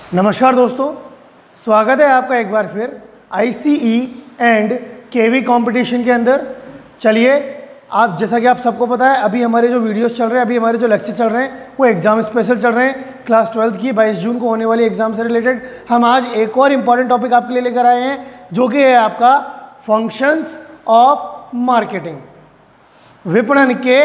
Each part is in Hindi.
नमस्कार दोस्तों, स्वागत है आपका एक बार फिर ICE एंड KV कंपटीशन के अंदर। चलिए, आप जैसा कि आप सबको पता है, अभी हमारे जो वीडियोस चल रहे हैं, अभी हमारे जो लेक्चर चल रहे हैं वो एग्ज़ाम स्पेशल चल रहे हैं। क्लास 12th की 22 जून को होने वाली एग्ज़ाम से रिलेटेड हम आज एक और इम्पॉर्टेंट टॉपिक आपके लिए लेकर आए हैं, जो कि है आपका फंक्शंस ऑफ मार्केटिंग, विपणन के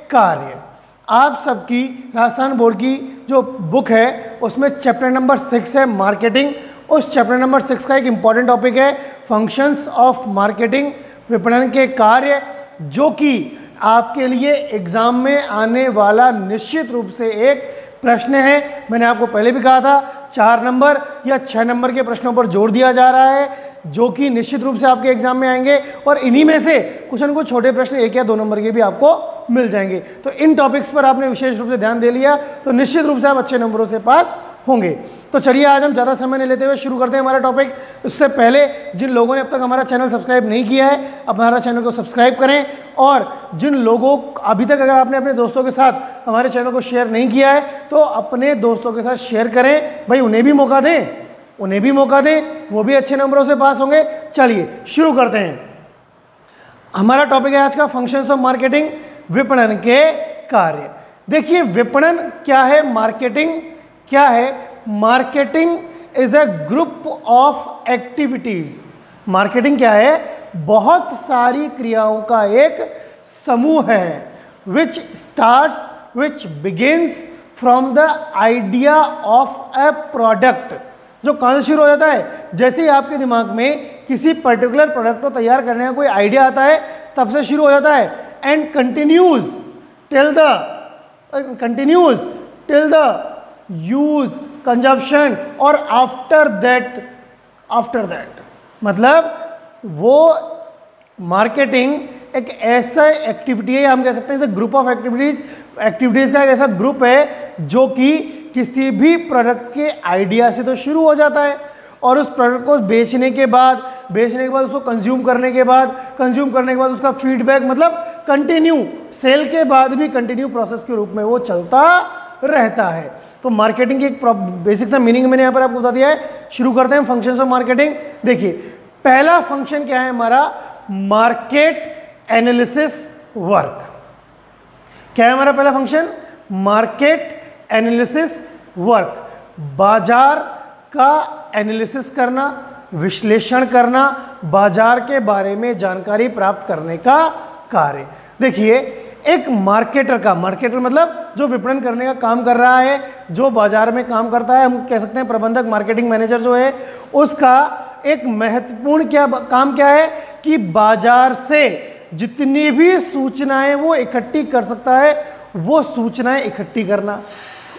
कार्य। आप सबकी राजस्थान बोर्ड की जो बुक है उसमें चैप्टर नंबर 6 है मार्केटिंग। उस चैप्टर नंबर 6 का एक इम्पॉर्टेंट टॉपिक है फंक्शंस ऑफ मार्केटिंग, विपणन के कार्य, जो कि आपके लिए एग्जाम में आने वाला निश्चित रूप से एक प्रश्न है। मैंने आपको पहले भी कहा था 4 नंबर या 6 नंबर के प्रश्नों पर जोर दिया जा रहा है, जो कि निश्चित रूप से आपके एग्जाम में आएंगे और इन्हीं में से कुछ न कुछ छोटे प्रश्न 1 या 2 नंबर के भी आपको मिल जाएंगे। तो इन टॉपिक्स पर आपने विशेष रूप से ध्यान दे लिया तो निश्चित रूप से आप अच्छे नंबरों से पास होंगे। तो चलिए, आज हम ज़्यादा समय नहीं लेते हुए शुरू करते हैं हमारा टॉपिक। उससे पहले जिन लोगों ने अब तक हमारा चैनल सब्सक्राइब नहीं किया है, हमारा चैनल को सब्सक्राइब करें। और जिन लोगों अभी तक अगर आपने अपने दोस्तों के साथ हमारे चैनल को शेयर नहीं किया है तो अपने दोस्तों के साथ शेयर करें, भाई उन्हें भी मौका दें, वो भी अच्छे नंबरों से पास होंगे। चलिए शुरू करते हैं। हमारा टॉपिक है आज का फंक्शंस ऑफ मार्केटिंग, विपणन के कार्य। देखिए, विपणन क्या है, मार्केटिंग क्या है। Marketing is a group of activities. Marketing क्या है, बहुत सारी क्रियाओं का एक समूह है, which begins from the idea of a product. जो कहाँ से शुरू हो जाता है, जैसे ही आपके दिमाग में किसी पर्टिकुलर प्रोडक्ट को तैयार करने का कोई आइडिया आता है तब से शुरू हो जाता है, and continues till the use, consumption और आफ्टर दैट। मतलब वो मार्केटिंग एक ऐसा एक्टिविटी है, हम कह सकते हैं ग्रुप ऑफ एक्टिविटीज का एक ऐसा ग्रुप है जो कि किसी भी प्रोडक्ट के आइडिया से तो शुरू हो जाता है और उस प्रोडक्ट को बेचने के बाद उसको कंज्यूम करने के बाद उसका फीडबैक, मतलब कंटिन्यू, सेल के बाद भी कंटिन्यू प्रोसेस के रूप में वो चलता रहता है। तो मार्केटिंग की एक बेसिक सा मीनिंग मैंने यहाँ पर आपको बता दिया है। शुरू करते हैं फंक्शंस ऑफ मार्केटिंग। देखिए, पहला फंक्शन क्या है हमारा, मार्केट एनालिसिस वर्क। क्या है हमारा पहला फंक्शन, मार्केट एनालिसिस वर्क। बाजार का एनालिसिस करना, विश्लेषण करना, बाजार के बारे में जानकारी प्राप्त करने का कार्य। देखिए, एक मार्केटर मतलब जो विपणन करने का काम कर रहा है, जो बाजार में काम करता है, हम कह सकते हैं प्रबंधक, मार्केटिंग मैनेजर जो है, उसका एक महत्वपूर्ण काम क्या है कि बाजार से जितनी भी सूचनाएं वो इकट्ठी कर सकता है वो सूचनाएं इकट्ठी करना,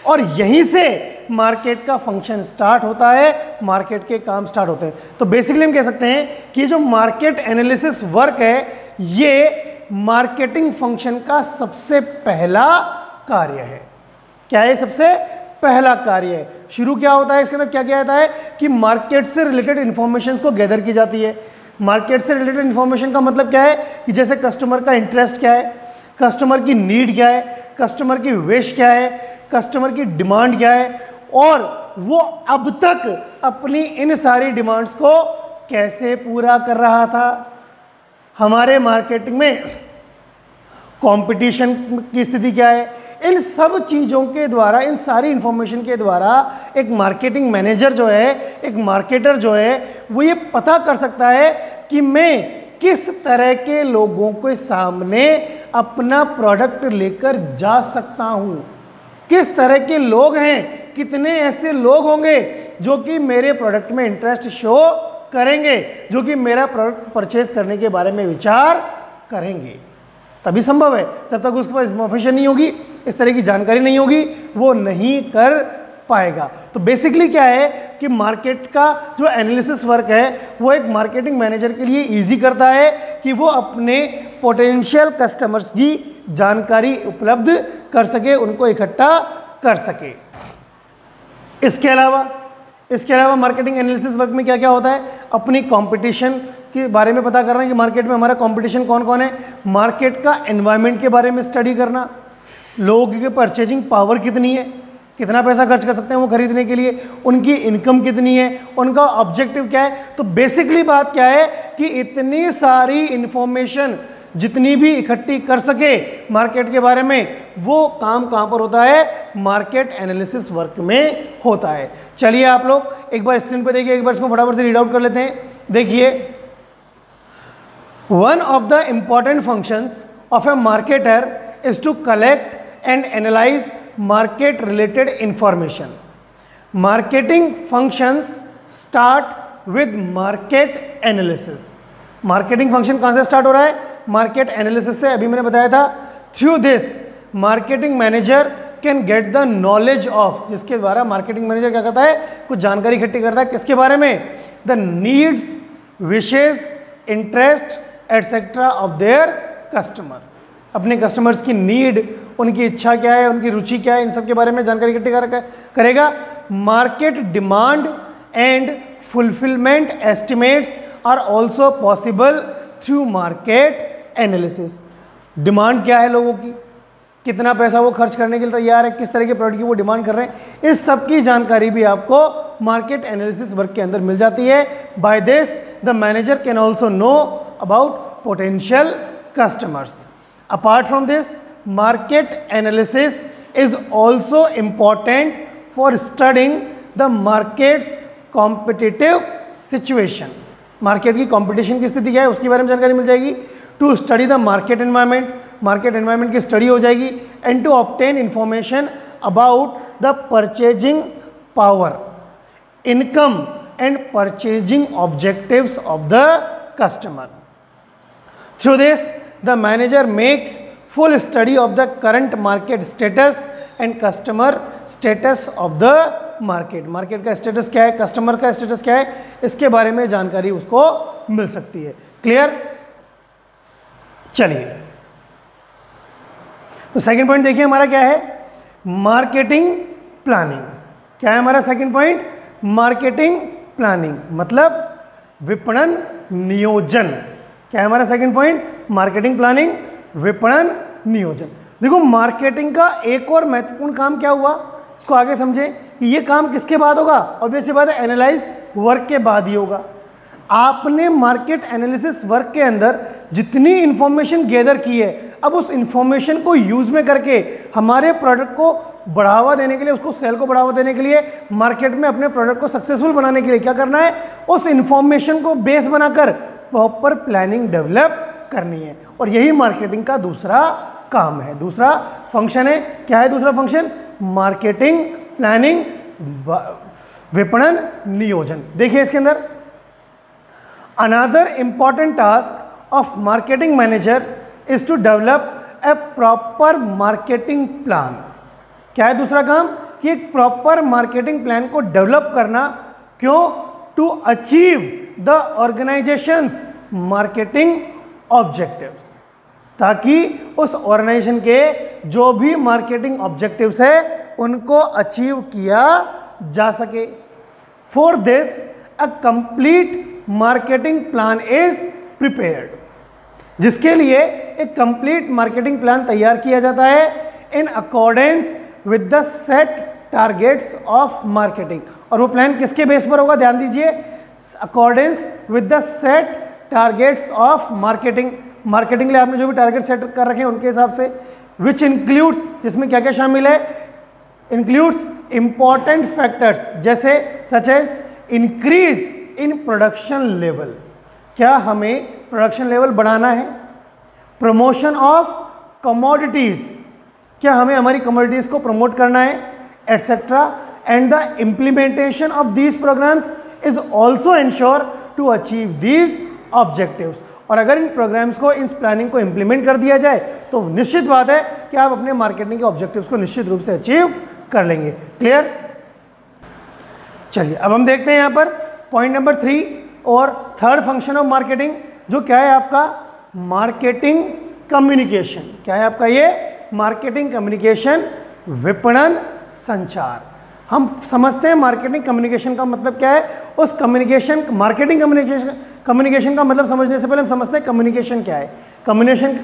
और यहीं से मार्केट का फंक्शन स्टार्ट होता है, मार्केट के काम स्टार्ट होते हैं। तो बेसिकली हम कह सकते हैं कि जो मार्केट एनालिसिस वर्क है ये मार्केटिंग फंक्शन का सबसे पहला कार्य है। क्या है, सबसे पहला कार्य है। शुरू क्या होता है इसके अंदर, क्या होता है कि मार्केट से रिलेटेड इंफॉर्मेशन को गैदर की जाती है। मार्केट से रिलेटेड इंफॉर्मेशन का मतलब क्या है कि जैसे कस्टमर का इंटरेस्ट क्या है, कस्टमर की नीड क्या है, कस्टमर की विश क्या है, कस्टमर की डिमांड क्या है, और वो अब तक अपनी इन सारी डिमांड्स को कैसे पूरा कर रहा था। हमारे मार्केटिंग में कंपटीशन की स्थिति क्या है, इन सब चीज़ों के द्वारा, इन सारी इंफॉर्मेशन के द्वारा एक मार्केटिंग मैनेजर जो है, एक मार्केटर जो है, वो ये पता कर सकता है कि मैं किस तरह के लोगों के सामने अपना प्रोडक्ट लेकर जा सकता हूँ, किस तरह के लोग हैं, कितने ऐसे लोग होंगे जो कि मेरे प्रोडक्ट में इंटरेस्ट शो करेंगे, जो कि मेरा प्रोडक्ट परचेज करने के बारे में विचार करेंगे। तभी संभव है, जब तक उसके पास इंफॉर्मेशन नहीं होगी, इस तरह की जानकारी नहीं होगी, वो नहीं कर पाएगा। तो बेसिकली क्या है कि मार्केट का जो एनालिसिस वर्क है वो एक मार्केटिंग मैनेजर के लिए इजी करता है कि वो अपने पोटेंशियल कस्टमर्स की जानकारी उपलब्ध कर सके, उनको इकट्ठा कर सके। इसके अलावा मार्केटिंग एनालिसिस वर्क में क्या क्या होता है, अपनी कंपटीशन के बारे में पता करना कि मार्केट में हमारा कंपटीशन कौन कौन है, मार्केट का एनवायरनमेंट के बारे में स्टडी करना, लोगों की परचेजिंग पावर कितनी है, कितना पैसा खर्च कर सकते हैं वो खरीदने के लिए, उनकी इनकम कितनी है, उनका ऑब्जेक्टिव क्या है। तो बेसिकली बात क्या है कि इतनी सारी इंफॉर्मेशन जितनी भी इकट्ठी कर सके मार्केट के बारे में, वो काम कहाँ पर होता है, मार्केट एनालिसिस वर्क में होता है। चलिए आप लोग एक बार स्क्रीन पे देखिए, एक बार इसको फटाफट से रीड आउट कर लेते हैं। देखिए, one of the important functions of a marketer is to collect and analyse market related information. Marketing functions start with market analysis. Marketing function कहाँ से स्टार्ट हो रहा है, मार्केट एनालिसिस से। अभी मैंने बताया था, through this marketing manager can get the knowledge of, जिसके द्वारा मार्केटिंग मैनेजर क्या करता है, कुछ जानकारी इकट्ठी करता है किसके बारे में, the needs, wishes, interest etcetera of their customer. अपने कस्टमर्स की नीड, उनकी इच्छा क्या है, उनकी रुचि क्या है, इन सब के बारे में जानकारी इकट्ठी करेगा। Market demand and fulfilment estimates are also possible through market analysis. Demand क्या है लोगों की, कितना पैसा वो खर्च करने के लिए तैयार है, किस तरह के प्रोडक्ट की वो डिमांड कर रहे हैं, इस सब की जानकारी भी आपको मार्केट एनालिसिस वर्क के अंदर मिल जाती है। By this the manager can also know about potential customers. Apart from this, market analysis is also important for studying the market's competitive situation. Market की कॉम्पिटिशन की स्थिति क्या है उसके बारे में जानकारी मिल जाएगी। To study the market environment, market environment की स्टडी हो जाएगी। And to obtain information about the purchasing power, income and purchasing objectives of the customer. Through this the manager makes full study of the current market status and customer status of the market. Market का स्टेटस क्या है, कस्टमर का स्टेटस क्या है, इसके बारे में जानकारी उसको मिल सकती है। क्लियर। चलिए, तो सेकंड पॉइंट देखिए हमारा क्या है, मार्केटिंग प्लानिंग। क्या है हमारा सेकंड पॉइंट, मार्केटिंग प्लानिंग मतलब विपणन नियोजन। क्या है हमारा सेकंड पॉइंट, मार्केटिंग प्लानिंग, विपणन नियोजन। देखो, मार्केटिंग का एक और महत्वपूर्ण काम क्या हुआ, इसको आगे समझें कि ये काम किसके बाद होगा, ऑब्वियसली बात है एनालाइज वर्क के बाद ही होगा। आपने मार्केट एनालिसिस वर्क के अंदर जितनी इंफॉर्मेशन गैदर की है, अब उस इंफॉर्मेशन को यूज में करके हमारे प्रोडक्ट को बढ़ावा देने के लिए, उसको सेल को बढ़ावा देने के लिए, मार्केट में अपने प्रोडक्ट को सक्सेसफुल बनाने के लिए क्या करना है, उस इंफॉर्मेशन को बेस बनाकर प्रॉपर प्लानिंग डेवलप करनी है। और यही मार्केटिंग का दूसरा काम है, दूसरा फंक्शन है। क्या है दूसरा फंक्शन, मार्केटिंग प्लानिंग, विपणन नियोजन। देखिए इसके अंदर, another important task of marketing manager is to develop a proper marketing plan. क्या है दूसरा काम, कि एक प्रॉपर मार्केटिंग प्लान को डेवलप करना। क्यों, to achieve the organisation's marketing objectives, ताकि उस ऑर्गेनाइजेशन के जो भी मार्केटिंग ऑब्जेक्टिव्स है उनको अचीव किया जा सके। For this a complete marketing plan is prepared, जिसके लिए एक कंप्लीट मार्केटिंग प्लान तैयार किया जाता है in accordance with the set targets of marketing. और वो प्लान किसके बेस पर होगा, ध्यान दीजिए, accordance with the set targets of marketing. Marketing के लिए आपने जो भी टारगेट सेट कर रखे हैं उनके हिसाब से, विच इंक्लूड्स, जिसमें क्या क्या शामिल है, इंक्लूड्स इंपॉर्टेंट फैक्टर्स जैसे such as increase in production level. क्या हमें प्रोडक्शन लेवल बढ़ाना है, प्रमोशन ऑफ कमोडिटीज, क्या हमें हमारी कमोडिटीज को प्रमोट करना है, etcetera. And the implementation of these programmes is also ensure to achieve these objectives. और अगर इन प्रोग्राम्स को, इस प्लानिंग को इंप्लीमेंट कर दिया जाए तो निश्चित बात है कि आप अपने मार्केटिंग के ऑब्जेक्टिव्स को निश्चित रूप से अचीव कर लेंगे। क्लियर। चलिए अब हम देखते हैं यहाँ पर पॉइंट नंबर 3 और थर्ड फंक्शन ऑफ मार्केटिंग, जो क्या है आपका, मार्केटिंग कम्युनिकेशन। क्या है आपका ये, मार्केटिंग कम्युनिकेशन, विपणन संचार। हम समझते हैं मार्केटिंग कम्युनिकेशन का मतलब क्या है, उस कम्युनिकेशन, मार्केटिंग कम्युनिकेशन का मतलब समझने से पहले हम समझते हैं कम्युनिकेशन क्या है। कम्युनिकेशन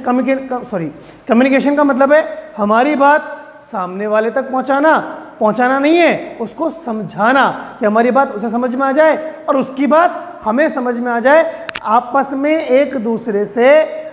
का मतलब है हमारी बात सामने वाले तक पहुंचाना पहुंचाना नहीं है, उसको समझाना कि हमारी बात उसे समझ में आ जाए और उसकी बात हमें समझ में आ जाए। आपस में एक दूसरे से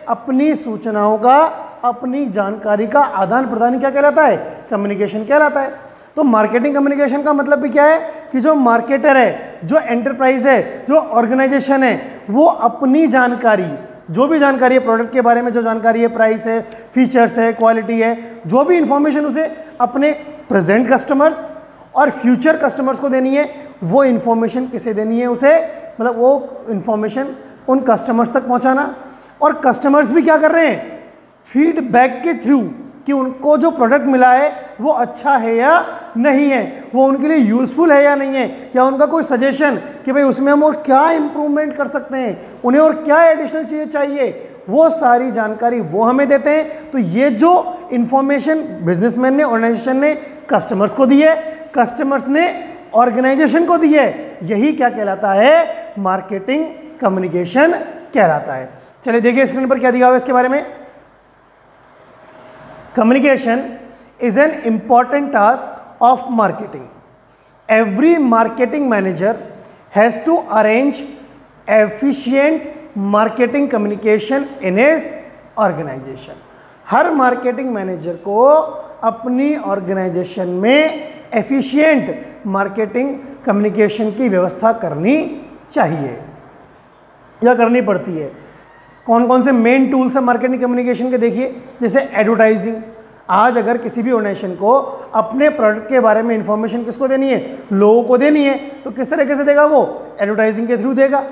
अपनी सूचनाओं का, अपनी जानकारी का आदान प्रदान क्या कहलाता है? कम्युनिकेशन कहलाता है। तो मार्केटिंग कम्युनिकेशन का मतलब भी क्या है कि जो मार्केटर है, जो एंटरप्राइज है, जो ऑर्गेनाइजेशन है, वो अपनी जानकारी, जो भी जानकारी है प्रोडक्ट के बारे में, जो जानकारी है, प्राइस है, फीचर्स है, क्वालिटी है, जो भी इंफॉर्मेशन उसे अपने प्रेजेंट कस्टमर्स और फ्यूचर कस्टमर्स को देनी है, वो इंफॉर्मेशन किसे देनी है उसे, मतलब वो इंफॉर्मेशन उन कस्टमर्स तक पहुंचाना। और कस्टमर्स भी क्या कर रहे हैं? फीडबैक के थ्रू कि उनको जो प्रोडक्ट मिला है वो अच्छा है या नहीं है, वो उनके लिए यूज़फुल है या नहीं है, या उनका कोई सजेशन कि भाई उसमें हम और क्या इम्प्रूवमेंट कर सकते हैं, उन्हें और क्या एडिशनल चीज़ें चाहिए, वो सारी जानकारी वो हमें देते हैं। तो ये जो इंफॉर्मेशन बिजनेसमैन ने, ऑर्गेनाइजेशन ने कस्टमर्स को दी है, कस्टमर्स ने ऑर्गेनाइजेशन को दी है, यही क्या कहलाता है? मार्केटिंग कम्युनिकेशन कहलाता है। चलिए देखिए स्क्रीन पर क्या दिया हुआ है इसके बारे में। Communication is an important task of marketing. Every marketing manager has to arrange efficient marketing communication in his organization. Her marketing manager को अपनी ऑर्गेनाइजेशन में एफिशिएंट मार्केटिंग कम्युनिकेशन की व्यवस्था करनी चाहिए या करनी पड़ती है। कौन कौन से मेन टूल्स हैं मार्केटिंग कम्युनिकेशन के? देखिए, जैसे एडवर्टाइजिंग। आज अगर किसी भी ऑर्गेनाइजेशन को अपने प्रोडक्ट के बारे में इंफॉर्मेशन किसको देनी है? लोगों को देनी है, तो किस तरीके से देगा वो? एडवर्टाइजिंग के थ्रू देगा।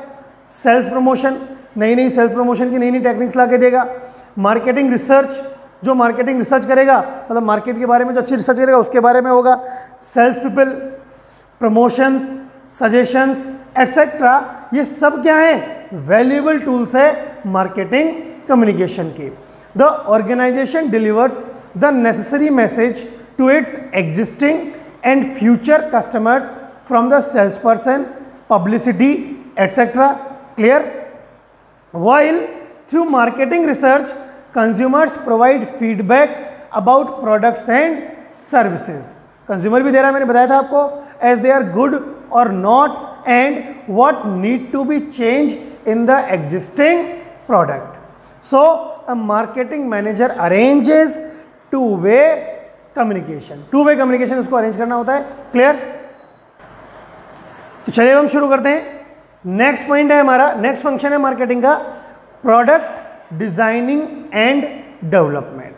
सेल्स प्रमोशन, नई नई सेल्स प्रमोशन की नई नई टेक्निक्स ला के देगा। मार्केटिंग रिसर्च, जो मार्केटिंग रिसर्च करेगा, मतलब मार्केट के बारे में जो अच्छी रिसर्च करेगा उसके बारे में होगा। Sales people, promotions, suggestions etcetera, ये सब क्या है? वैल्यूएबल टूल्स है मार्केटिंग कम्युनिकेशन के। The organisation delivers the necessary message to its existing and future customers from the sales person, publicity etcetera. Clear? While through marketing research consumers provide feedback about products and services. Consumer भी दे रहा है, मैंने बताया था आपको, एज दे आर गुड और not and what need to be changed in the existing product. So a marketing manager arranges two-way communication. Two-way communication उसको अरेंज करना होता है। क्लियर? तो चलिए हम शुरू करते हैं। नेक्स्ट पॉइंट है हमारा, नेक्स्ट फंक्शन है मार्केटिंग का, प्रोडक्ट डिजाइनिंग एंड डेवलपमेंट।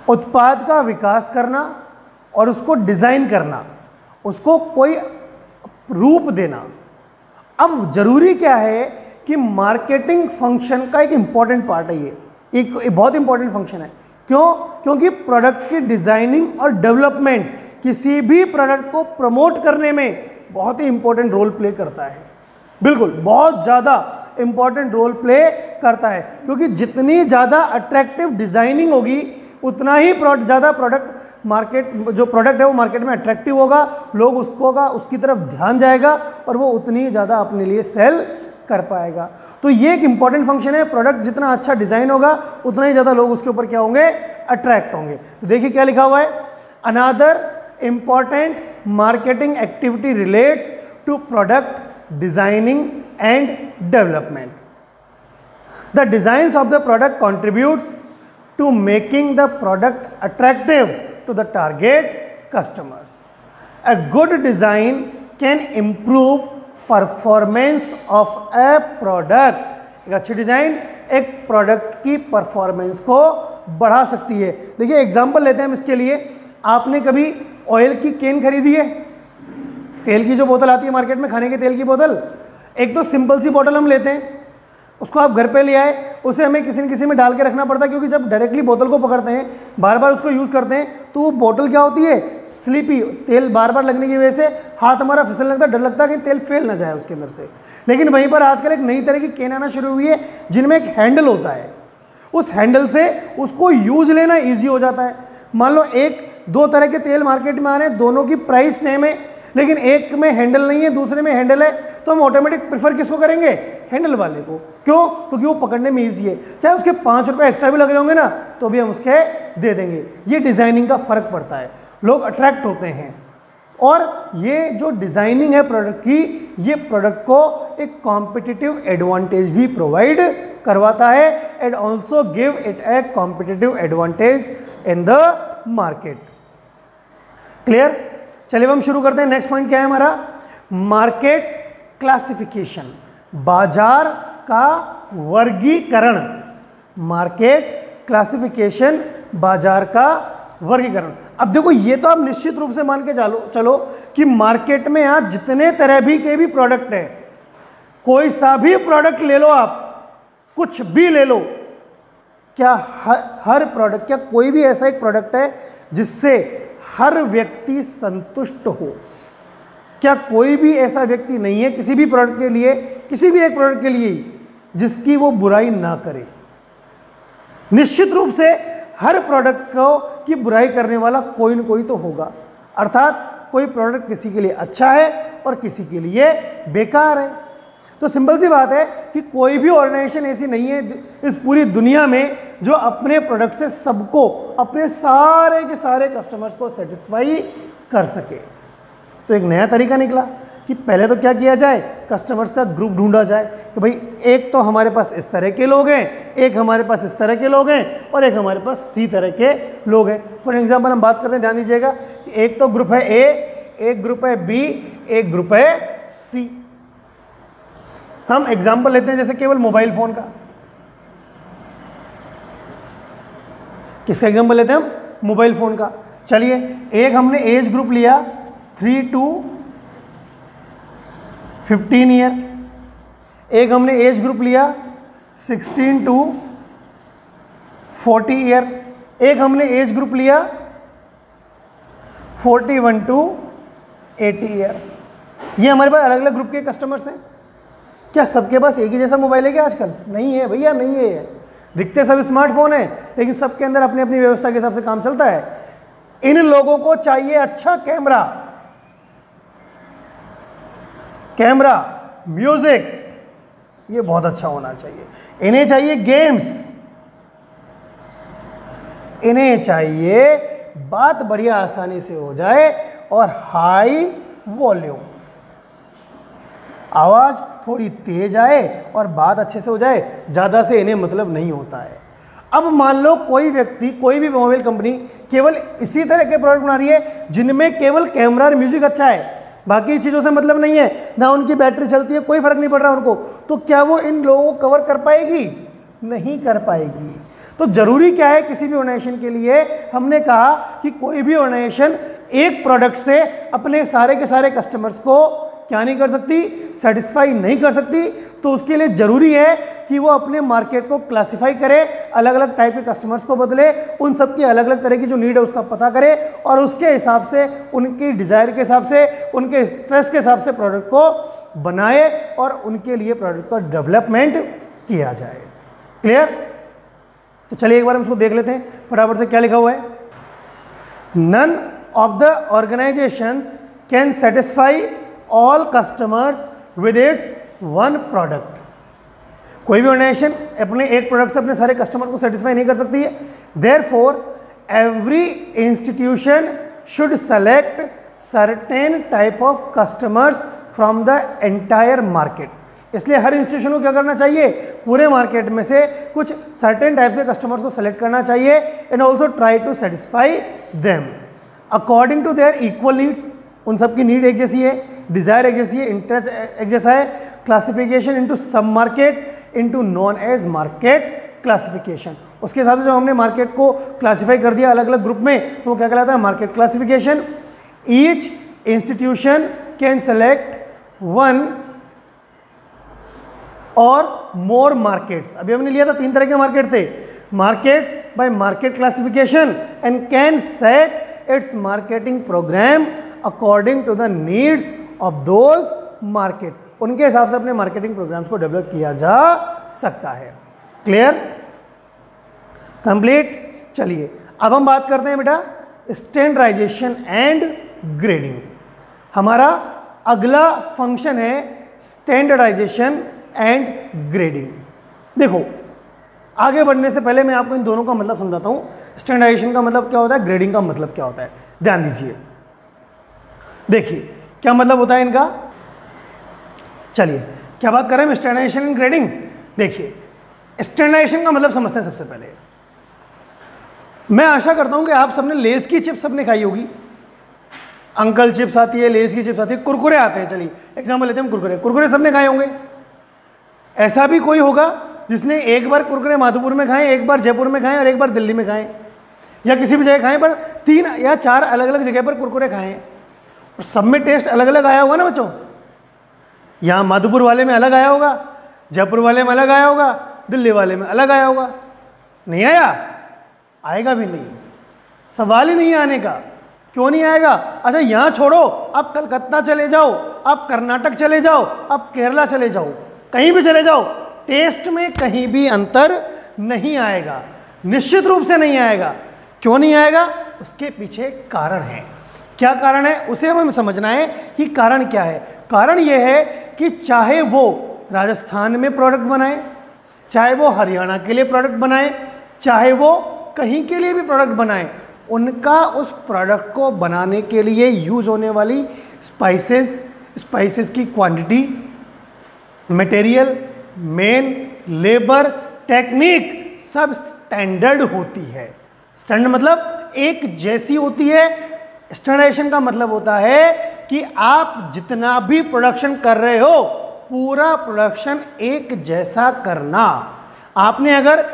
उत्पाद का विकास करना और उसको डिजाइन करना, उसको कोई रूप देना। अब जरूरी क्या है कि मार्केटिंग फंक्शन का एक इंपॉर्टेंट पार्ट है, ये एक बहुत इंपॉर्टेंट फंक्शन है। क्यों? क्योंकि प्रोडक्ट की डिजाइनिंग और डेवलपमेंट किसी भी प्रोडक्ट को प्रमोट करने में बहुत ही इंपॉर्टेंट रोल प्ले करता है। बिल्कुल, बहुत ज़्यादा इंपॉर्टेंट रोल प्ले करता है, क्योंकि जितनी ज़्यादा अट्रैक्टिव डिजाइनिंग होगी उतना ही ज़्यादा प्रोडक्ट मार्केट, जो प्रोडक्ट है वो मार्केट में अट्रैक्टिव होगा, लोग उसकी तरफ ध्यान जाएगा और वो उतनी ज़्यादा अपने लिए सेल कर पाएगा। तो ये एक इंपॉर्टेंट फंक्शन है। प्रोडक्ट जितना अच्छा डिज़ाइन होगा उतना ही ज़्यादा लोग उसके ऊपर क्या होंगे? अट्रैक्ट होंगे। तो देखिए क्या लिखा हुआ है, another important marketing activity relates to product designing and development. The designs of the product contributes to making the product attractive to the target customers. A good design can improve performance of a product. एक अच्छी डिजाइन एक प्रोडक्ट की परफॉर्मेंस को बढ़ा सकती है। देखिए एग्जांपल लेते हैं हम इसके लिए। आपने कभी ऑयल की कैन खरीदी है? तेल की जो बोतल आती है मार्केट में, खाने के तेल की बोतल, एक तो सिंपल सी बोतल हम लेते हैं, उसको आप घर पे ले आए, उसे हमें किसी न किसी में डाल के रखना पड़ता है, क्योंकि जब डायरेक्टली बोतल को पकड़ते हैं, बार बार उसको यूज़ करते हैं, तो वो बोतल क्या होती है? स्लिपी। तेल बार बार लगने की वजह से हाथ हमारा फिसलने लगता है, डर लगता है कि तेल फेल ना जाए उसके अंदर से। लेकिन वहीं पर आजकल एक नई तरह की कैन आना शुरू हुई है जिनमें एक हैंडल होता है, उस हैंडल से उसको यूज लेना ईजी हो जाता है। मान लो एक दो तरह के तेल मार्केट में आ रहे हैं, दोनों की प्राइस सेम है, लेकिन एक में हैंडल नहीं है, दूसरे में हैंडल है, तो हम ऑटोमेटिक प्रेफर किसको करेंगे? हैंडल वाले को। क्यों? क्योंकि वो पकड़ने में ईजी है, चाहे उसके 5 रुपये एक्स्ट्रा भी लग रहे होंगे ना, तो भी हम उसके दे देंगे। ये डिजाइनिंग का फर्क पड़ता है। लोग अट्रैक्ट होते हैं। और ये जो डिज़ाइनिंग है प्रोडक्ट की, ये प्रोडक्ट को एक कॉम्पिटिटिव एडवांटेज भी प्रोवाइड करवाता है and also give it A competitive advantage in the market. Clear? चलिए हम शुरू करते हैं। नेक्स्ट पॉइंट क्या है हमारा? मार्केट क्लासिफिकेशन, बाजार का वर्गीकरण। मार्केट क्लासिफिकेशन, बाजार का वर्गीकरण। अब देखो, ये तो आप निश्चित रूप से मान के चलो कि मार्केट में आज जितने तरह भी के भी प्रोडक्ट है, कोई सा भी प्रोडक्ट ले लो आप, कुछ भी ले लो, क्या हर प्रोडक्ट, क्या कोई भी ऐसा एक प्रोडक्ट है जिससे हर व्यक्ति संतुष्ट हो? क्या कोई भी ऐसा व्यक्ति नहीं है किसी भी प्रोडक्ट के लिए, किसी भी एक प्रोडक्ट के लिए जिसकी वो बुराई ना करे? निश्चित रूप से हर प्रोडक्ट को की बुराई करने वाला कोई न कोई तो होगा। अर्थात कोई प्रोडक्ट किसी के लिए अच्छा है और किसी के लिए बेकार है। तो सिंपल सी बात है कि कोई भी ऑर्गेनाइजेशन ऐसी नहीं है इस पूरी दुनिया में जो अपने प्रोडक्ट से सबको, अपने सारे के सारे कस्टमर्स को सेटिस्फाई कर सके। तो एक नया तरीका निकला कि पहले तो क्या किया जाए, कस्टमर्स का ग्रुप ढूंढा जाए कि भाई एक तो हमारे पास इस तरह के लोग हैं, एक हमारे पास इस तरह के लोग हैं और एक हमारे पास सी तरह के लोग हैं। फॉर एग्जांपल हम बात करते हैं, ध्यान दीजिएगा कि एक तो ग्रुप है ए, एक ग्रुप है बी, एक ग्रुप है सी। हम एग्जांपल लेते हैं जैसे केवल मोबाइल फोन का। किसका एग्जांपल लेते हैं हम? मोबाइल फोन का। चलिए, एक हमने एज ग्रुप लिया 3 to 15 ईयर, एक हमने एज ग्रुप लिया 16 to 40 ईयर, एक हमने एज ग्रुप लिया 41 to 80 ईयर। ये हमारे पास अलग अलग ग्रुप के कस्टमर्स हैं। क्या सबके पास एक ही जैसा मोबाइल है क्या आजकल? नहीं है भैया, नहीं है। दिखते सब स्मार्टफोन है, लेकिन सबके अंदर अपनी अपनी व्यवस्था के हिसाब से काम चलता है। इन लोगों को चाहिए अच्छा कैमरा, म्यूजिक, ये बहुत अच्छा होना चाहिए। इन्हें चाहिए गेम्स, इन्हें चाहिए बात बढ़िया आसानी से हो जाए और हाई वॉल्यूम, आवाज थोड़ी तेज आए और बात अच्छे से हो जाए। ज़्यादा से इन्हें मतलब नहीं होता है। अब मान लो कोई व्यक्ति, कोई भी मोबाइल कंपनी केवल इसी तरह के प्रोडक्ट बना रही है जिनमें केवल कैमरा और म्यूजिक अच्छा है, बाकी चीज़ों से मतलब नहीं है, ना उनकी बैटरी चलती है, कोई फर्क नहीं पड़ रहा उनको, तो क्या वो इन लोगों को कवर कर पाएगी? नहीं कर पाएगी। तो जरूरी क्या है किसी भी ऑर्गेनाइजेशन के लिए? हमने कहा कि कोई भी ऑर्गेनाइजेशन एक प्रोडक्ट से अपने सारे के सारे कस्टमर्स को क्या नहीं कर सकती? सेटिस्फाई नहीं कर सकती। तो उसके लिए जरूरी है कि वो अपने मार्केट को क्लासिफाई करे, अलग अलग टाइप के कस्टमर्स को बदले, उन सब की अलग अलग तरह की जो नीड है उसका पता करे और उसके हिसाब से, उनकी डिज़ायर के हिसाब से, उनके इंटरेस्ट के हिसाब से प्रोडक्ट को बनाए और उनके लिए प्रोडक्ट का डेवलपमेंट किया जाए। क्लियर? तो चलिए एक बार हम इसको देख लेते हैं फटाफट से। क्या लिखा हुआ है? None of the organisations can satisfy all customers with its one product. कोई भी ऑर्गेनाइजेशन अपने एक प्रोडक्ट से अपने सारे कस्टमर को सेटिस्फाई नहीं कर सकती है। Therefore every institution should select certain type of customers from the entire market. इसलिए हर इंस्टीट्यूशन को क्या करना चाहिए? पूरे मार्केट में से कुछ सर्टेन टाइप से कस्टमर्स को सेलेक्ट करना चाहिए and also try to satisfy them according to their equal needs. उन सबकी नीड एक जैसी है, डिज़ायर एक जैसी है, इंटरेस्ट एक जैसा है। Classification into sub market into non age market classification. उसके हिसाब से जब हमने मार्केट को क्लासिफाई कर दिया अलग अलग ग्रुप में, तो वो क्या कहलाता है? Market classification. Each institution can select one और मोर मार्केट्स। अभी हमने लिया था 3 तरह के मार्केट थे, markets by market classification and can set its marketing programme according to the needs of those market. उनके हिसाब से अपने मार्केटिंग प्रोग्राम्स को डेवलप किया जा सकता है। क्लियर? कंप्लीट? चलिए अब हम बात करते हैं बेटा स्टैंडर्डाइजेशन एंड ग्रेडिंग। हमारा अगला फंक्शन है स्टैंडर्डाइजेशन एंड ग्रेडिंग। देखो, आगे बढ़ने से पहले मैं आपको इन दोनों का मतलब समझाता हूं। स्टैंडर्डाइजेशन का मतलब क्या होता है, ग्रेडिंग का मतलब क्या होता है। ध्यान दीजिए, देखिए क्या मतलब होता है इनका। चलिए क्या बात कर रहे हैं, स्टैंडर्डाइजेशन एंड ग्रेडिंग। देखिए स्टैंडर्डाइजेशन का मतलब समझते हैं सबसे पहले। मैं आशा करता हूं कि आप सबने लेस की चिप्स सबने खाई होगी। अंकल चिप्स आती है, लेस की चिप्स आती है, कुरकुरे आते हैं। चलिए एग्जांपल लेते हैं, कुरकुरे, कुरकुरे सबने खाए होंगे। ऐसा भी कोई होगा जिसने एक बार कुरकुरे माधोपुर में खाए, एक बार जयपुर में खाए और एक बार दिल्ली में खाए, या किसी भी जगह खाए, पर 3 या 4 अलग अलग जगह पर कुरकुरे खाए और सब में टेस्ट अलग अलग आया होगा ना बच्चों। यहाँ माधोपुर वाले में अलग आया होगा, जयपुर वाले में अलग आया होगा, दिल्ली वाले में अलग आया होगा। नहीं आया? आएगा भी नहीं, सवाल ही नहीं है आने का। क्यों नहीं आएगा? अच्छा यहाँ छोड़ो, आप कलकत्ता चले जाओ, आप कर्नाटक चले जाओ, आप केरला चले जाओ, कहीं भी चले जाओ, टेस्ट में कहीं भी अंतर नहीं आएगा, निश्चित रूप से नहीं आएगा। क्यों नहीं आएगा? उसके पीछे कारण है। क्या कारण है उसे हमें समझना है कि कारण क्या है। कारण यह है कि चाहे वो राजस्थान में प्रोडक्ट बनाए, चाहे वो हरियाणा के लिए प्रोडक्ट बनाए, चाहे वो कहीं के लिए भी प्रोडक्ट बनाए, उनका उस प्रोडक्ट को बनाने के लिए यूज होने वाली स्पाइसेस की quantity, material, main, labour, technique सब स्टैंडर्ड होती है। स्टैंडर्ड मतलब एक जैसी होती है। स्टैंडर्डाइजेशन का मतलब होता है कि आप जितना भी प्रोडक्शन कर रहे हो, पूरा प्रोडक्शन एक जैसा करना। आपने अगर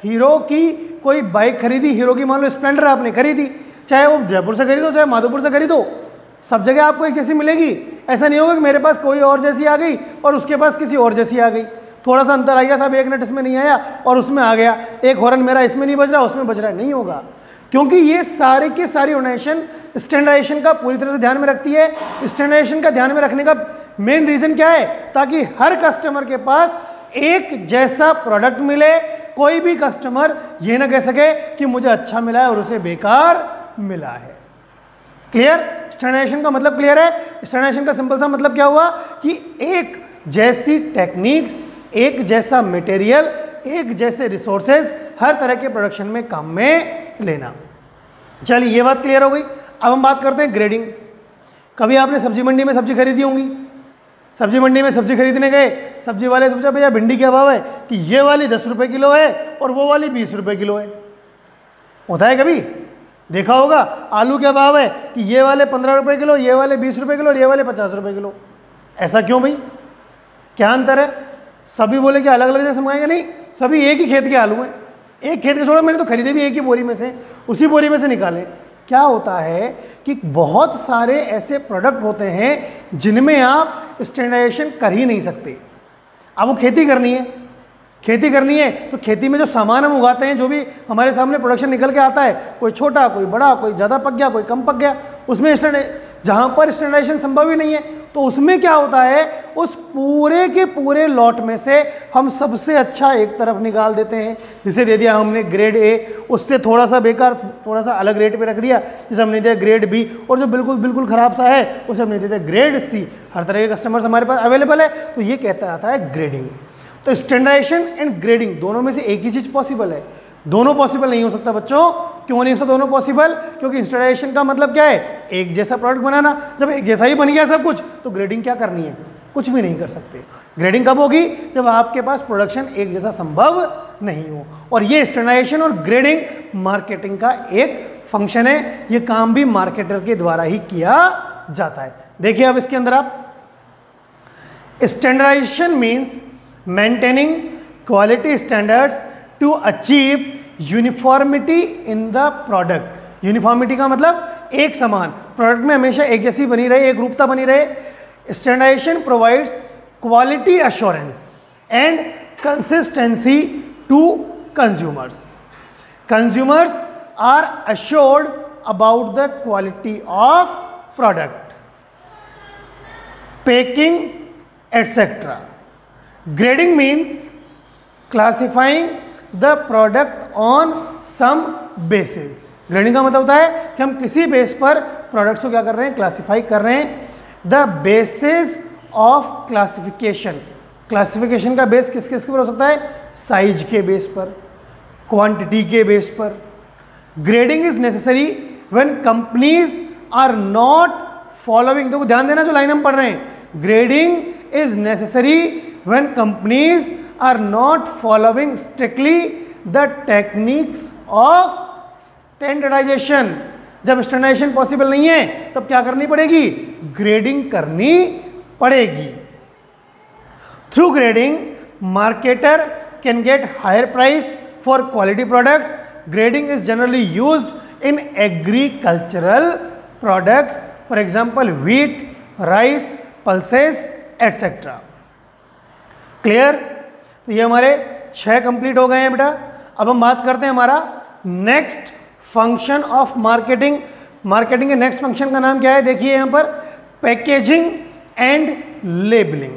हीरो की कोई बाइक खरीदी, हीरो की मान लो स्प्लेंडर आपने खरीदी, चाहे वो जयपुर से खरीदो चाहे माधोपुर से खरीदो, सब जगह आपको एक जैसी मिलेगी। ऐसा नहीं होगा कि मेरे पास कोई और जैसी आ गई और उसके पास किसी और जैसी आ गई, थोड़ा सा अंतर आ गया, साहब एक नट इसमें नहीं आया और उसमें आ गया, एक हॉर्न मेरा इसमें नहीं बज रहा उसमें बज रहा है, नहीं होगा। क्योंकि ये सारे के सारी ऑर्गेनाइजेशन स्टैंडर्डाइजेशन का पूरी तरह से ध्यान में रखती है। स्टैंडर्डाइजेशन का ध्यान में रखने का मेन रीजन क्या है? ताकि हर कस्टमर के पास एक जैसा प्रोडक्ट मिले, कोई भी कस्टमर ये ना कह सके कि मुझे अच्छा मिला है और उसे बेकार मिला है। क्लियर? स्टैंडर्डाइजेशन का मतलब क्लियर है? स्टैंडर्डाइजेशन का सिंपल सा मतलब क्या हुआ कि एक जैसी टेक्निक्स, एक जैसा मटेरियल, एक जैसे रिसोर्सेज हर तरह के प्रोडक्शन में काम में लेना। चलिए ये बात क्लियर हो गई। अब हम बात करते हैं ग्रेडिंग। कभी आपने सब्जी मंडी में सब्जी खरीदी होंगी, सब्जी मंडी में सब्जी खरीदने गए, सब्जी वाले से पूछा भैया भिंडी क्या भाव है, कि ये वाली 10 रुपये किलो है और वो वाली 20 रुपये किलो है। होता है कभी? देखा होगा। आलू क्या भाव है, कि ये वाले 15 रुपये किलो, ये वाले 20 रुपये किलो और ये वाले 50 रुपये किलो। ऐसा क्यों भाई? क्या अंतर है? सभी बोले कि अलग अलग जैसे मंगाएंगे, नहीं, सभी एक ही खेत के आलू हैं। एक खेत के छोड़ो, मैंने तो खरीदे भी एक ही बोरी में से, उसी बोरी में से निकाले। क्या होता है कि बहुत सारे ऐसे प्रोडक्ट होते हैं जिनमें आप स्टैंडर्डाइजेशन कर ही नहीं सकते। आपको खेती करनी है, खेती करनी है तो खेती में जो सामान हम उगाते हैं, जो भी हमारे सामने प्रोडक्शन निकल के आता है, कोई छोटा कोई बड़ा, कोई ज़्यादा पक गया कोई कम पक गया, उसमें जहाँ पर स्टैंडर्डाइजेशन संभव ही नहीं है तो उसमें क्या होता है, उस पूरे के पूरे लॉट में से हम सबसे अच्छा एक तरफ निकाल देते हैं। जिसे दे दिया हमने ग्रेड ए, उससे थोड़ा सा बेकार थोड़ा सा अलग रेट पे रख दिया। जिसे हमने दिया ग्रेड बी, और जो बिल्कुल बिल्कुल ख़राब सा है उसे हमने दे दिया ग्रेड सी। हर तरह के कस्टमर्स हमारे पास अवेलेबल है, तो ये कहता आता है ग्रेडिंग। तो स्टैंडर्डाइजेशन एंड ग्रेडिंग दोनों में से एक ही चीज़ पॉसिबल है। दोनों पॉसिबल नहीं हो सकता बच्चों। क्यों नहीं हो सकता दोनों पॉसिबल? क्योंकि स्टैंडर्डाइजेशन का मतलब क्या है? एक जैसा प्रोडक्ट बनाना। जब एक जैसा ही बन गया सब कुछ, तो ग्रेडिंग क्या करनी है? कुछ भी नहीं कर सकते। ग्रेडिंग कब होगी? जब आपके पास प्रोडक्शन एक जैसा संभव नहीं हो। और ये स्टैंडर्डाइजेशन और ग्रेडिंग मार्केटिंग का एक फंक्शन है। ये काम भी मार्केटर के द्वारा ही किया जाता है। देखिए अब इसके अंदर आप, standardisation means maintaining quality standards to achieve uniformity in the product. Uniformity का मतलब एक समान, प्रोडक्ट में हमेशा एक जैसी बनी रहे, एक रूपता बनी रहे। Standardisation provides quality assurance and consistency to consumers. Consumers are assured about the quality of product, packing, etc. Grading means classifying the product on some basis. Grading का मतलब होता है कि हम किसी बेस पर प्रोडक्ट्स को क्या कर रहे हैं? क्लासिफाई कर रहे हैं। The basis of classification, classification का बेस किस किस के पर हो सकता है? साइज के बेस पर, क्वांटिटी के बेस पर। Grading is necessary when companies are not following, देखो ध्यान देना जो लाइन हम पढ़ रहे हैं, grading is necessary when companies are not following strictly the techniques of standardisation. जब स्टैंडर्डाइजेशन पॉसिबल नहीं है तब क्या करनी पड़ेगी, ग्रेडिंग करनी पड़ेगी। Through grading marketer can get higher price for quality products. Grading is generally used in agricultural products, for example wheat, rice, pulses etcetera. Clear? तो ये हमारे 6 कंप्लीट हो गए हैं बेटा। अब हम बात करते हैं हमारा next function of marketing. Marketing के नेक्स्ट फंक्शन का नाम क्या है, देखिए यहां पर, पैकेजिंग एंड लेबलिंग।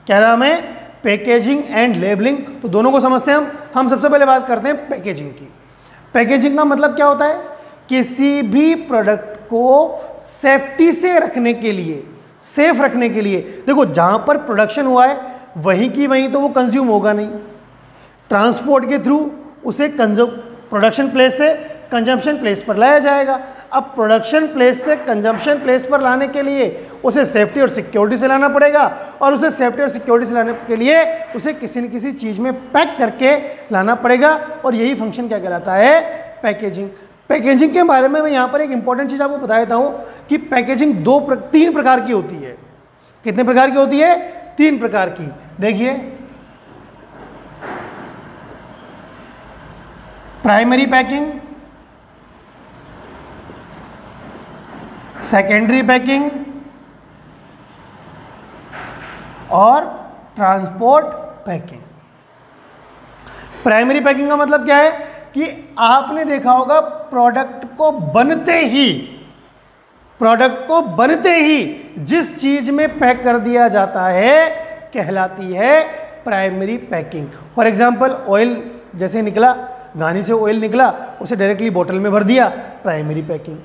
क्या नाम है, पैकेजिंग एंड लेबलिंग। तो दोनों को समझते हैं हम सबसे पहले बात करते हैं पैकेजिंग की। पैकेजिंग का मतलब क्या होता है, किसी भी प्रोडक्ट को सेफ्टी से रखने के लिए, सेफ रखने के लिए, देखो जहां पर प्रोडक्शन हुआ है वहीं की वहीं तो वो कंज्यूम होगा नहीं, ट्रांसपोर्ट के थ्रू उसे प्रोडक्शन प्लेस से कंजम्पशन प्लेस पर लाया जाएगा। अब प्रोडक्शन प्लेस से कंजम्पशन प्लेस पर लाने के लिए उसे सेफ्टी और सिक्योरिटी से लाना पड़ेगा, और उसे सेफ्टी और सिक्योरिटी से लाने के लिए उसे किसी न किसी चीज़ में पैक करके लाना पड़ेगा, और यही फंक्शन क्या कहलाता है, पैकेजिंग। पैकेजिंग के बारे में मैं यहाँ पर एक इंपॉर्टेंट चीज़ आपको बता देता हूँ कि पैकेजिंग 3 प्रकार की होती है। कितने प्रकार की होती है, 3 प्रकार की। देखिए, प्राइमरी पैकिंग, सेकेंडरी पैकिंग और ट्रांसपोर्ट पैकिंग। प्राइमरी पैकिंग का मतलब क्या है कि आपने देखा होगा प्रोडक्ट को बनते ही जिस चीज में पैक कर दिया जाता है कहलाती है primary packing. For example oil जैसे निकला, घानी से ऑयल निकला, उसे डायरेक्टली बोतल में भर दिया, प्राइमरी पैकिंग।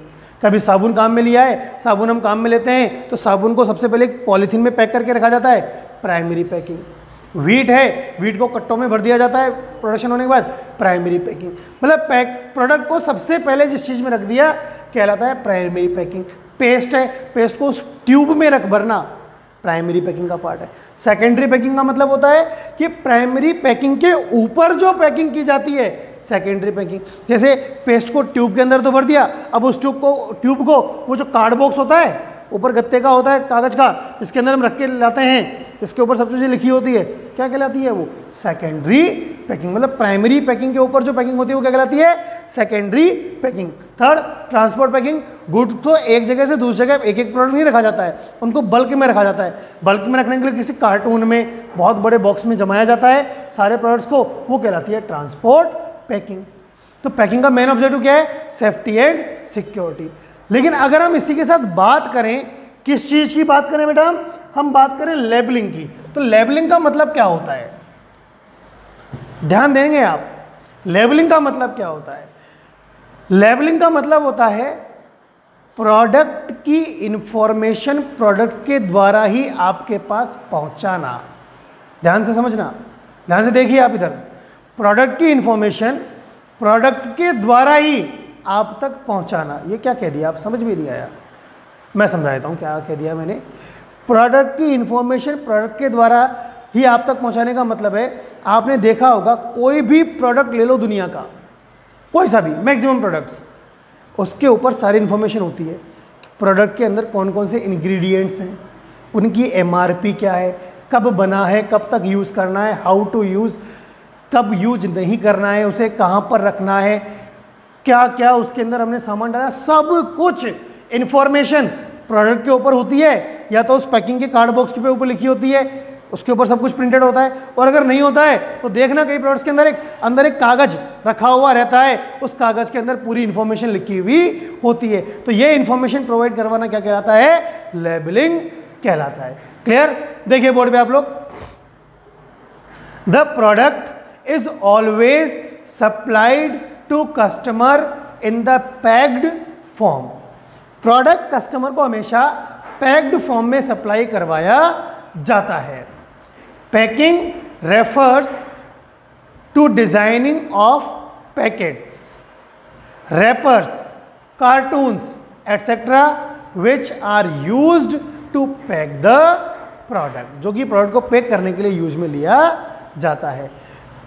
कभी साबुन काम में लिया है, साबुन हम काम में लेते हैं तो साबुन को सबसे पहले पॉलीथीन में पैक करके रखा जाता है, प्राइमरी पैकिंग। व्हीट है, व्हीट को कट्टों में भर दिया जाता है प्रोडक्शन होने के बाद, प्राइमरी पैकिंग। मतलब प्रोडक्ट को सबसे पहले जिस चीज़ में रख दिया कहलाता है प्राइमरी पैकिंग। पेस्ट है, पेस्ट को उस ट्यूब में रख भरना, प्राइमरी पैकिंग का पार्ट है। सेकेंडरी पैकिंग का मतलब होता है कि प्राइमरी पैकिंग के ऊपर जो पैकिंग की जाती है, सेकेंडरी पैकिंग। जैसे पेस्ट को ट्यूब के अंदर तो भर दिया, अब उस ट्यूब को वो जो कार्ड बॉक्स होता है, ऊपर गत्ते का होता है, कागज का, इसके अंदर हम रख के लाते हैं, इसके ऊपर सब चीज़ें लिखी होती है, क्या कहलाती है वो, सेकेंडरी पैकिंग। मतलब प्राइमरी पैकिंग के ऊपर जो पैकिंग होती है वो क्या कहलाती है, secondary packing. Third, transport packing. Goods को एक जगह से दूसरी जगह एक एक प्रोडक्ट नहीं रखा जाता है, उनको बल्क में रखा जाता है। बल्क में रखने के लिए किसी कार्टून में, बहुत बड़े बॉक्स में जमाया जाता है सारे प्रोडक्ट्स को, वो कहलाती है ट्रांसपोर्ट पैकिंग। तो पैकिंग का मेन ऑब्जेक्टिव क्या है, सेफ्टी एंड सिक्योरिटी। लेकिन अगर हम इसी के साथ बात करें, किस चीज की बात करें बेटा, हम बात करें लेबलिंग की, तो लेबलिंग का मतलब क्या होता है, ध्यान देंगे आप, लेबलिंग का मतलब क्या होता है। लेबलिंग का मतलब होता है प्रोडक्ट की इंफॉर्मेशन प्रोडक्ट के द्वारा ही आपके पास पहुंचाना। ध्यान से समझना, ध्यान से देखिए आप इधर, प्रोडक्ट की इंफॉर्मेशन प्रोडक्ट के द्वारा ही आप तक पहुंचाना। ये क्या कह दिया, आप समझ में नहीं आया, मैं समझा देता हूँ क्या कह दिया मैंने। प्रोडक्ट की इंफॉर्मेशन प्रोडक्ट के द्वारा ही आप तक पहुंचाने का मतलब है, आपने देखा होगा कोई भी प्रोडक्ट ले लो दुनिया का, कोई सा भी, मैक्सिमम प्रोडक्ट्स, उसके ऊपर सारी इन्फॉर्मेशन होती है। प्रोडक्ट के अंदर कौन कौन से इंग्रेडिएंट्स हैं, उनकी MRP क्या है, कब बना है, कब तक यूज़ करना है, हाउ टू यूज़, कब यूज नहीं करना है, उसे कहाँ पर रखना है, क्या क्या उसके अंदर हमने सामान डाला, सब कुछ इन्फॉर्मेशन प्रोडक्ट के ऊपर होती है, या तो उस पैकिंग के कार्ड बॉक्स के ऊपर लिखी होती है, उसके ऊपर सब कुछ प्रिंटेड होता है। और अगर नहीं होता है तो देखना कई प्रोडक्ट्स के अंदर एक कागज रखा हुआ रहता है, उस कागज के अंदर पूरी इन्फॉर्मेशन लिखी हुई होती है। तो ये इन्फॉर्मेशन प्रोवाइड करवाना क्या कहलाता है, लेबलिंग कहलाता है। क्लियर? देखिए बोर्ड पे आप लोग, the product is always supplied to customer in the packed form. Product customer को हमेशा पैक्ड फॉर्म में सप्लाई करवाया जाता है। Packing refers to designing of packets, wrappers, cartoons etc which are used to pack the product, जो कि प्रोडक्ट को पैक करने के लिए यूज में लिया जाता है.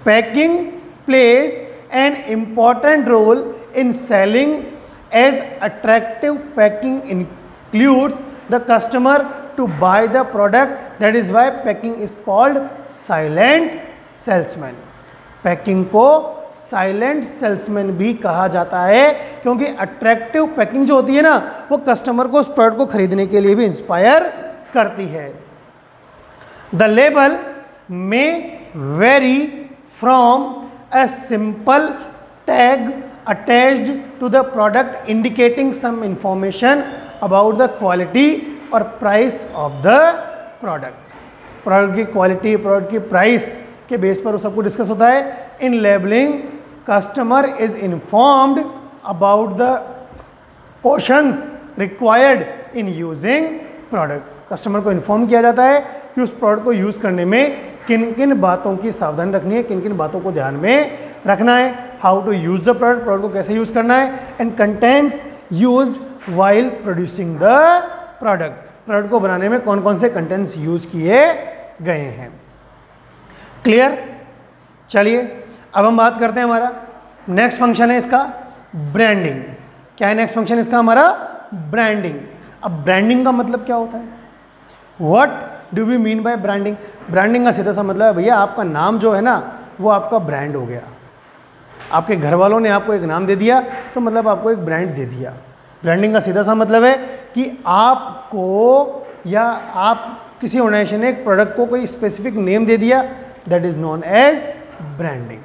Packing plays an important role in selling as attractive packing includes the customer to buy the product, that is why packing is called silent salesman. Packing को साइलेंट सेल्समैन भी कहा जाता है क्योंकि अट्रैक्टिव पैकिंग जो होती है ना वो कस्टमर को उस प्रोडक्ट को खरीदने के लिए भी इंस्पायर करती है. द लेबल में very from a simple tag attached to the product indicating some information about the quality or price of the product. Product की क्वालिटी, प्रोडक्ट की प्राइस के बेस पर वो सबको डिस्कस होता है. In labeling customer is informed about the cautions required in using product. Customer को इन्फॉर्म किया जाता है कि उस प्रोडक्ट को यूज़ करने में किन किन बातों की सावधानी रखनी है, किन किन बातों को ध्यान में रखना है. How to use the product, product को कैसे यूज़ करना है. And contents used while producing the product, product को बनाने में कौन कौन से कंटेंट्स यूज किए गए हैं. क्लियर. चलिए अब हम बात करते हैं हमारा नेक्स्ट फंक्शन है इसका ब्रांडिंग. क्या है नेक्स्ट फंक्शन इसका हमारा? ब्रांडिंग. अब ब्रांडिंग का मतलब क्या होता है? What do we mean by branding? Branding का सीधा सा मतलब है भैया आपका नाम जो है ना वो आपका ब्रांड हो गया. आपके घर वालों ने आपको एक नाम दे दिया तो मतलब आपको एक ब्रांड दे दिया. ब्रांडिंग का सीधा सा मतलब है कि आपको या आप किसी ऑर्गेनाइजेशन ने एक प्रोडक्ट को कोई स्पेसिफिक नेम दे दिया, that is known as branding.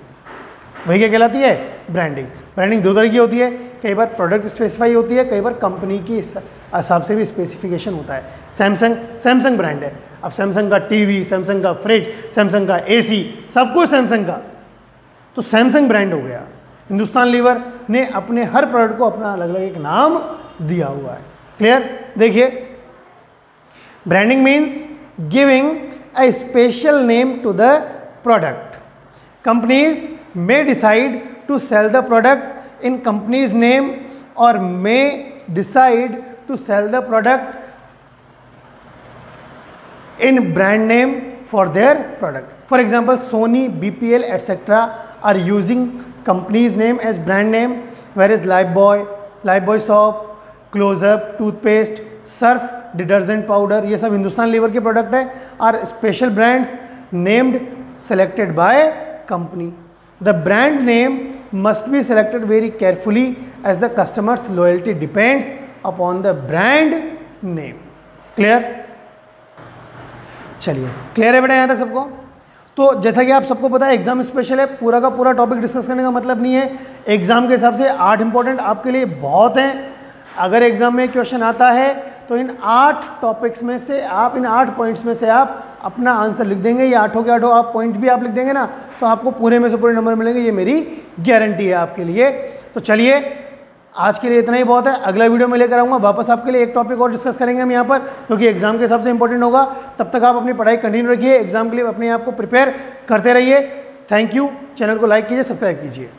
वही क्या कहलाती है? ब्रांडिंग. ब्रांडिंग दो तरह की होती है, कई बार प्रोडक्ट स्पेसिफाई होती है, कई बार कंपनी की हिसाब से भी स्पेसिफिकेशन होता है. सैमसंग ब्रांड है. अब सैमसंग का टीवी, सैमसंग का फ्रिज, सैमसंग का एसी, सब कुछ सैमसंग का, तो सैमसंग ब्रांड हो गया. हिंदुस्तान लीवर ने अपने हर प्रोडक्ट को अपना अलग अलग एक नाम दिया हुआ है. क्लियर. देखिए branding means giving a special name to the product. Companies may decide to sell the product in company's name or may decide to sell the product in brand name for their product. For example, Sony, BPL, etc. are using company's name as brand name, whereas Lifebuoy soap, Close-Up toothpaste, Surf detergent powder, ये सब हिंदुस्तान लीवर के प्रोडक्ट है, are special brands named selected by company. The brand name must be selected very carefully as the customer's loyalty depends upon the brand name. Clear. चलिए क्लियर है बेटा यहाँ तक सबको? तो जैसा कि आप सबको पता है एग्जाम स्पेशल है, पूरा का पूरा टॉपिक डिस्कस करने का मतलब नहीं है. एग्जाम के हिसाब से 8 इंपॉर्टेंट आपके लिए बहुत हैं. अगर एग्जाम में क्वेश्चन आता है तो इन 8 टॉपिक्स में से आप, इन 8 पॉइंट्स में से आप अपना आंसर लिख देंगे. ये 8 के 8 आप पॉइंट भी आप लिख देंगे ना तो आपको पूरे में से पूरे नंबर मिलेंगे. ये मेरी गारंटी है आपके लिए. तो चलिए आज के लिए इतना ही बहुत है. अगला वीडियो में लेकर आऊँगा वापस आपके लिए एक टॉपिक और डिस्कस करेंगे हम यहाँ पर, क्योंकि एग्जाम के हिसाब से इंपॉर्टेंट होगा. तब तक आप अपनी पढ़ाई कंटिन्यू रखिए, एग्जाम के लिए अपने आप को प्रिपेयर करते रहिए. Thank you. चैनल को लाइक कीजिए, सब्सक्राइब कीजिए.